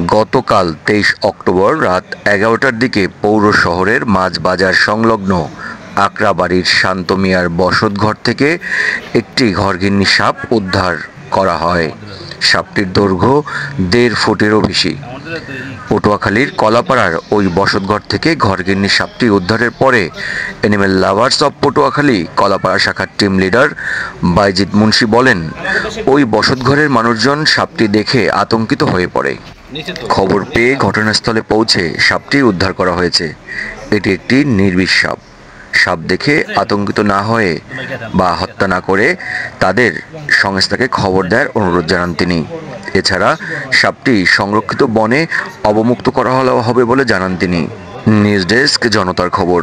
গতকাল ২৩ অক্টোবর রাত ১১টার দিকে পৌর শহরের মাঝবাজার সংলগ্ন আকরাবাড়ির শান্ত মিয়ার বসতঘর থেকে একটি ঘরগিন্নি সাপ উদ্ধার করা হয়। সাপটির দৈর্ঘ্য ১.৫ ফুটেরও বেশি। পটুয়াখালীর কলাপাড়ার ওই বসতঘর থেকে ঘরগিন্নি সাপটি উদ্ধারের পরে animal lovers of Patuakhali Kalapara শাখার টিম লিডার বাইজিদ মুন্সি বলেন, ওই বসতঘরের মানুষজন সাপটি দেখে আতঙ্কিত হয়ে পড়ে। খবর পেয়ে ঘটনাস্থলে পৌঁছে সাপটি উদ্ধার করা হয়েছে। এটি একটি নির্বিষ সাপ। সাপ দেখে আতঙ্কিত না হয়ে বা হত্যা না করে তাদের সংস্থাকে খবর দেওয়ার অনুরোধ জানান তিনি। এছাড়া সাপটি সংরক্ষিত বনে অবমুক্ত করা হবে বলে জানান তিনি। নিউজ ডেস্ক, জনতার খবর।